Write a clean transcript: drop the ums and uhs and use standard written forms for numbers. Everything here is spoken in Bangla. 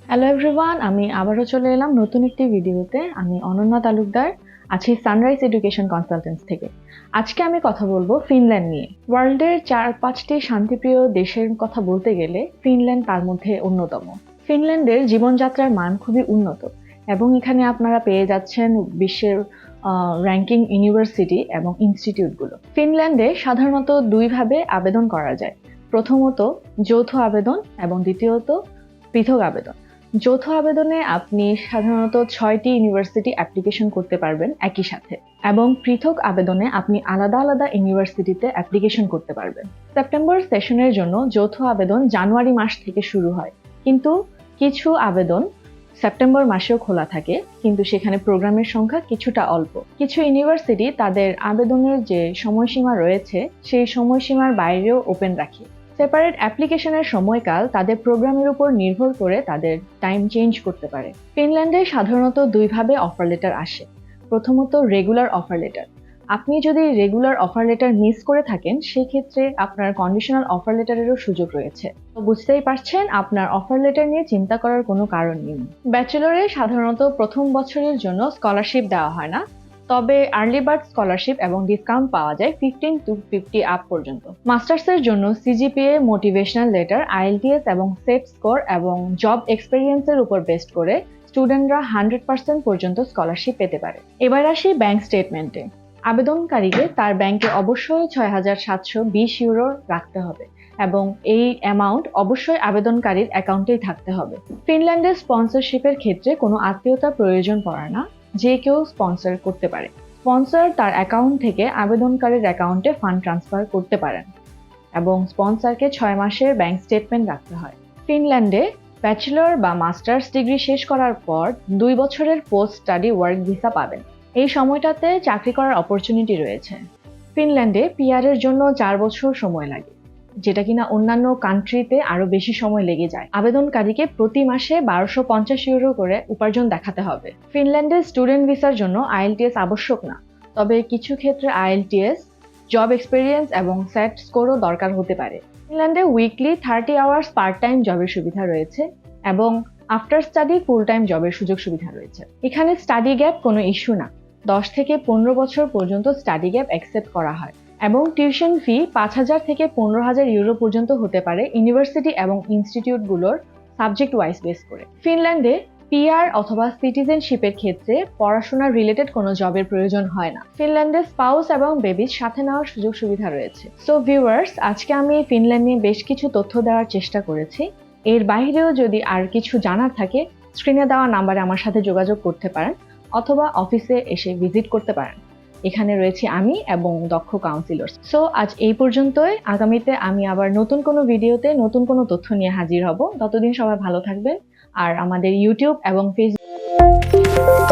হ্যালো এভরিওয়ান, আমি আবারও চলে এলাম নতুন একটি ভিডিওতে। আমি অনন্যা তালুকদার, আছি সানরাইজ এডুকেশন কনসালটেন্টস থেকে। আজকে আমি কথা বলবো ফিনল্যান্ড নিয়ে। ওয়ার্ল্ডের 4-5টি শান্তিপ্রিয় দেশের কথা বলতে গেলে ফিনল্যান্ড তার মধ্যে অন্যতম। ফিনল্যান্ডের জীবনযাত্রার মান খুবই উন্নত এবং এখানে আপনারা পেয়ে যাচ্ছেন বিশ্বের র্যাঙ্কিং ইউনিভার্সিটি এবং ইনস্টিটিউটগুলো। ফিনল্যান্ডে সাধারণত দুইভাবে আবেদন করা যায়, প্রথমত যৌথ আবেদন এবং দ্বিতীয়ত পৃথক আবেদন। যৌথ আবেদনে আপনি সাধারণত 6টি ইউনিভার্সিটি অ্যাপ্লিকেশন করতে পারবেন একই সাথে, এবং পৃথক আবেদনে আপনি আলাদা আলাদা ইউনিভার্সিটিতে অ্যাপ্লিকেশন করতে পারবেন। সেপ্টেম্বর সেশনের জন্য যৌথ আবেদন জানুয়ারি মাস থেকে শুরু হয়, কিন্তু কিছু আবেদন সেপ্টেম্বর মাসেও খোলা থাকে, কিন্তু সেখানে প্রোগ্রামের সংখ্যা কিছুটা অল্প। কিছু ইউনিভার্সিটি তাদের আবেদনের যে সময়সীমা রয়েছে সেই সময়সীমার বাইরেও ওপেন রাখে। সেপারেট অ্যাপ্লিকেশনের সময়কাল তাদের প্রোগ্রামের উপর নির্ভর করে তাদের টাইম চেঞ্জ করতে পারে। ফিনল্যান্ডে সাধারণত দুইভাবে অফার লেটার আসে। প্রথমত রেগুলার অফার লেটার। আপনি যদি রেগুলার অফার লেটার মিস করে থাকেন সেক্ষেত্রে আপনার কন্ডিশনাল অফার লেটারেরও সুযোগ রয়েছে। তো বুঝতেই পারছেন, আপনার অফার লেটার নিয়ে চিন্তা করার কোনো কারণ নেই। ব্যাচেলরে সাধারণত প্রথম বছরের জন্য স্কলারশিপ দেওয়া হয় না, তবে আর্লি বার্ড স্কলারশিপ এবং ডিসকাউন্ট পাওয়া যায় 15 to 50 আপ পর্যন্ত। মাস্টার্সের জন্য সিজিপিএ, মোটিভেশনাল লেটার, আইএলটিএস এবং সেট স্কোর এবং জব এক্সপেরিয়েন্সের উপর বেস্ট করে স্টুডেন্টরা 100% পর্যন্ত স্কলারশিপ পেতে পারে। এবার আসি ব্যাংক স্টেটমেন্টে। আবেদনকারীকে তার ব্যাংকে অবশ্যই 6,720 ইউরো রাখতে হবে এবং এই অ্যামাউন্ট অবশ্যই আবেদনকারীর অ্যাকাউন্টেই থাকতে হবে। ফিনল্যান্ডের স্পন্সরশিপের ক্ষেত্রে কোনো আত্মীয়তা প্রয়োজন পড়ে না, যে কেউ স্পন্সর করতে পারে। স্পন্সর তার অ্যাকাউন্ট থেকে আবেদনকারীর অ্যাকাউন্টে ফান্ড ট্রান্সফার করতে পারেন এবং স্পন্সরকে 6 মাসের ব্যাংক স্টেটমেন্ট রাখতে হয়। ফিনল্যান্ডে ব্যাচেলর বা মাস্টার্স ডিগ্রি শেষ করার পর 2 বছরের পোস্ট স্টাডি ওয়ার্ক ভিসা পাবেন। এই সময়টাতে চাকরি করার অপরচুনিটি রয়েছে। ফিনল্যান্ডে পিআর এর জন্য 4 বছর সময় লাগে, যেটা কিনা অন্যান্য কান্ট্রিতে আরো বেশি সময় লেগে যায়। আবেদনকারীকে প্রতি মাসে 1250 ইউরো করে উপার্জন দেখাতে হবে। ফিনল্যান্ডের স্টুডেন্ট ভিসার জন্য আইএলটিএস আবশ্যক না, তবে কিছু ক্ষেত্রে আইএলটিএস, জব এক্সপেরিয়েন্স এবং সেট স্কোরও দরকার হতে পারে। ফিনল্যান্ডে উইকলি 30 আওয়ার্স পার্ট টাইম জবের সুবিধা রয়েছে এবং আফটার স্টাডি ফুল টাইম জবের সুযোগ সুবিধা রয়েছে। এখানে স্টাডি গ্যাপ কোনো ইস্যু না, 10 থেকে 15 বছর পর্যন্ত স্টাডি গ্যাপ অ্যাকসেপ্ট করা হয় এবং টিউশন ফি 5,000 থেকে 15,000 ইউরো পর্যন্ত হতে পারে ইউনিভার্সিটি এবং ইনস্টিটিউটগুলোর সাবজেক্ট ওয়াইজ বেস করে। ফিনল্যান্ডে পিআর অথবা সিটিজেনশিপের ক্ষেত্রে পড়াশোনার রিলেটেড কোনো জবের প্রয়োজন হয় না। ফিনল্যান্ডে স্পাউস এবং বেবির সাথে নেওয়ার সুযোগ সুবিধা রয়েছে। সো ভিউয়ার্স, আজকে আমি ফিনল্যান্ড নিয়ে বেশ কিছু তথ্য দেওয়ার চেষ্টা করেছি। এর বাইরেও যদি আর কিছু জানার থাকে স্ক্রিনে দেওয়া নাম্বারে আমার সাথে যোগাযোগ করতে পারেন অথবা অফিসে এসে ভিজিট করতে পারেন। এখানে রয়েছি আমি এবং দক্ষ কাউন্সিলর। সো আজ এই পর্যন্তই। আগামীতে আমি আবার নতুন কোনো ভিডিওতে নতুন কোনো তথ্য নিয়ে হাজির হব। ততদিন সবাই ভালো থাকবেন আর আমাদের ইউটিউব এবং ফেসবুক